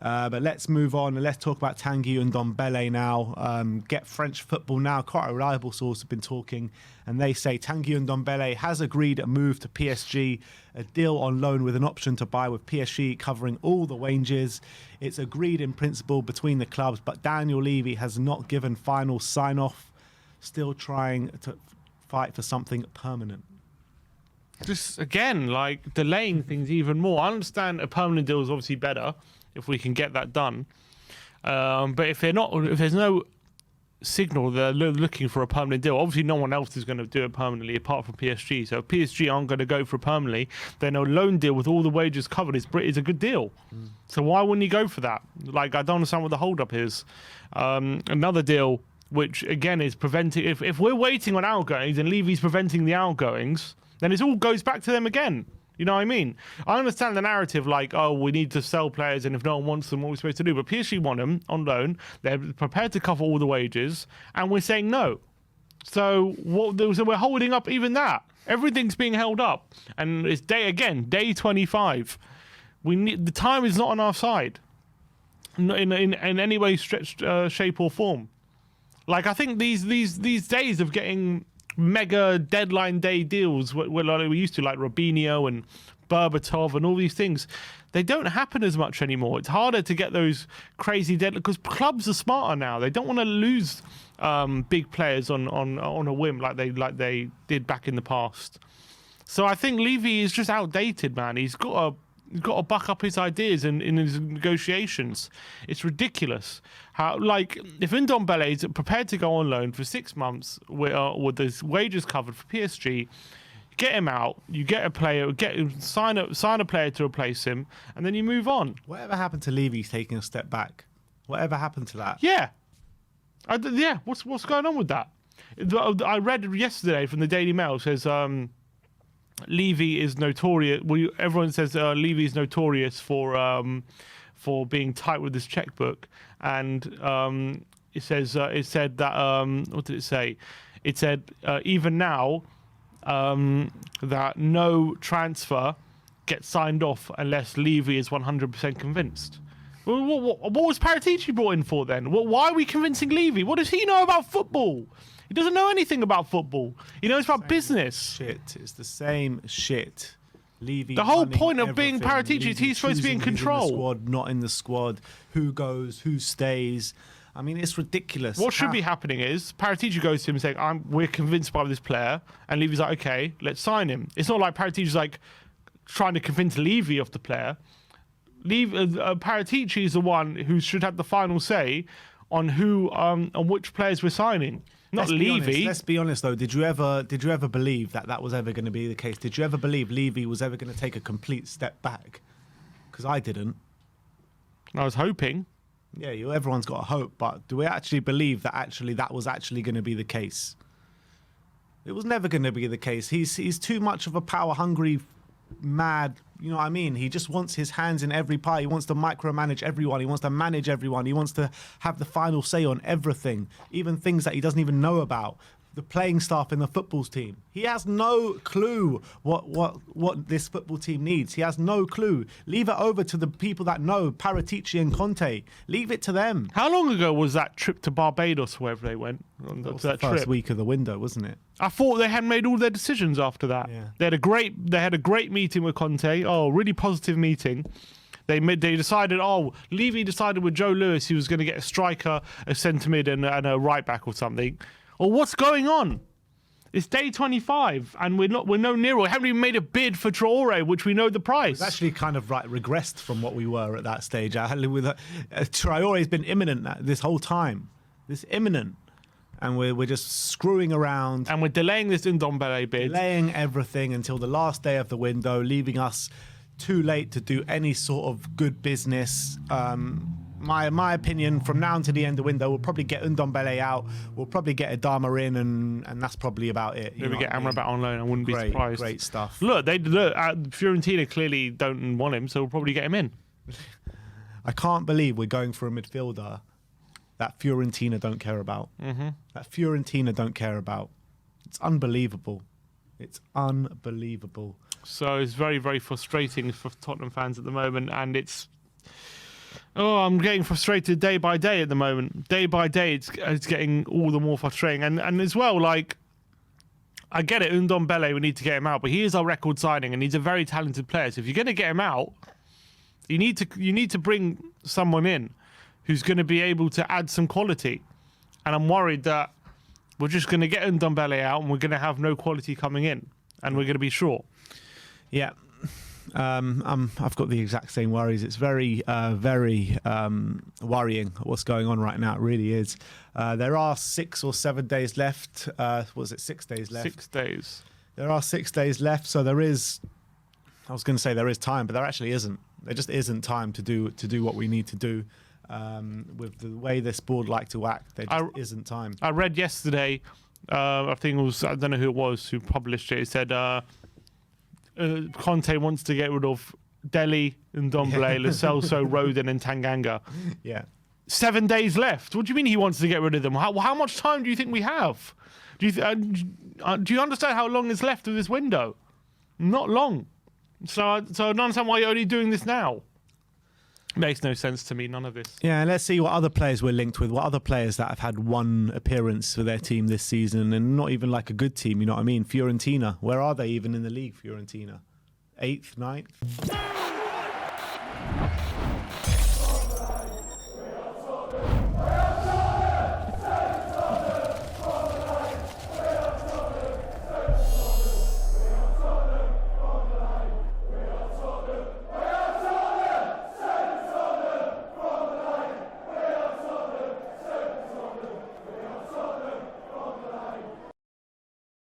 But let's move on and let's talk about Tanguy Ndombele now. Get French Football Now, quite a reliable source, have been talking, and they say Tanguy Ndombele has agreed a move to PSG, a deal on loan with an option to buy, with PSG covering all the wages. It's agreed in principle between the clubs, but Daniel Levy has not given final sign-off, still trying to fight for something permanent. Just, again, like, delaying things even more. I understand a permanent deal is obviously better if we can get that done. But if there's no signal they're looking for a permanent deal, obviously no one else is going to do it permanently apart from PSG. So if PSG aren't going to go for it permanently, then a loan deal with all the wages covered is a good deal. So why wouldn't you go for that? Like, I don't understand what the hold-up is. Another deal, which again is preventing, if we're waiting on outgoings and Levy's preventing the outgoings, then it all goes back to them again. You know what I mean? I understand the narrative, like, oh, we need to sell players, and if no one wants them, what are we supposed to do? But PSG want them on loan. They're prepared to cover all the wages, and we're saying no. So we're holding up even that. Everything's being held up, and it's day 25. The time is not on our side, in any way, stretched, shape or form. Like, I think these days of getting mega deadline day deals like we used to, like Robinho and Berbatov and all these things, they don't happen as much anymore. It's harder to get those crazy deadlines because clubs are smarter now. They don't want to lose big players on a whim like they did back in the past. So I think Levy is just outdated, man. He's got to buck up his ideas in his negotiations. It's ridiculous. How, like, if Ndombele is prepared to go on loan for 6 months with his wages covered for PSG, get him out, you get a player, sign a player to replace him, and then you move on. Whatever happened to Levy taking a step back? Whatever happened to that? Yeah. What's going on with that? I read yesterday from the Daily Mail, it says Levy is notorious. Well, everyone says Levy is notorious for being tight with his checkbook, and it said that what did it say? It said even now that no transfer gets signed off unless Levy is 100% convinced. What was Paratici brought in for then? Why are we convincing Levy? What does he know about football? He doesn't know anything about football. He knows about business. Shit. It's the same shit. Levy. The whole point of being Paratici is he's supposed to be in control. In the squad, not in the squad. Who goes? Who stays? I mean, it's ridiculous. What should be happening is Paratici goes to him saying, "We're convinced by this player," and Levy's like, "Okay, let's sign him." It's not like Paratici's like trying to convince Levy of the player. Paratici is the one who should have the final say on on which players we're signing. Not Levy. Let's be honest, though. Did you ever believe that was ever going to be the case? Did you ever believe Levy was ever going to take a complete step back? Because I didn't. I was hoping. Yeah, everyone's got a hope, but do we actually believe that was actually going to be the case? It was never going to be the case. He's too much of a power-hungry, mad. You know what I mean? He just wants his hands in every pie. He wants to micromanage everyone. He wants to manage everyone. He wants to have the final say on everything, even things that he doesn't even know about. The playing staff in the football team. He has no clue what this football team needs. He has no clue. Leave it over to the people that know, Paratici and Conte. Leave it to them. How long ago was that trip to Barbados, wherever they went? That was the first week of the window, wasn't it? I thought they had made all their decisions after that. Yeah. They had a great meeting with Conte. Oh, really positive meeting. They decided. Levy decided with Joe Lewis he was going to get a striker, a centre mid, and a right back or something. Or what's going on? It's day 25, and we're no nearer. We haven't even made a bid for Traore, which we know the price. It's actually kind of regressed from what we were at that stage. Traore has been imminent this whole time. This imminent. And we're just screwing around. And we're delaying this Ndombele bid. Delaying everything until the last day of the window, leaving us too late to do any sort of good business. My opinion, from now until the end of the window, we'll probably get Ndombele out. We'll probably get Adama in, and that's probably about it. Maybe get Amrabat on loan. I wouldn't be surprised. Great stuff. Look, Fiorentina clearly don't want him, so we'll probably get him in. I can't believe we're going for a midfielder that Fiorentina don't care about. Mm-hmm. That Fiorentina don't care about. It's unbelievable. It's unbelievable. So it's very, very frustrating for Tottenham fans at the moment, and it's Oh, I'm getting frustrated day by day at the moment. Day by day, it's getting all the more frustrating. And as well, like, I get it, Ndombele, we need to get him out, but he is our record signing, and he's a very talented player. So if you're going to get him out, you need to bring someone in who's going to be able to add some quality. And I'm worried that we're just going to get Ndombele out, and we're going to have no quality coming in, and we're going to be short. Yeah. I've got the exact same worries. It's very worrying what's going on right now. It really is. There are 6 or 7 days left. Was it 6 days left? 6 days. There are 6 days left, so there is. I was going to say there is time, but there actually isn't. There just isn't time to do what we need to do. With the way this board like to act, there just isn't time. I read yesterday. I think it was, I don't know who it was who published it. It said Conte wants to get rid of Dele, Ndombele, Lo Celso, Rodon, and Tanganga. Yeah. 7 days left. What do you mean he wants to get rid of them? How much time do you think we have? Do you understand how long is left of this window? Not long. So I don't understand why you're only doing this now. Makes no sense to me, none of this. Yeah, let's see what other players we're linked with. What other players that have had one appearance for their team this season, and not even like a good team, you know what I mean? Fiorentina, where are they even in the league, Fiorentina? 8th, 9th?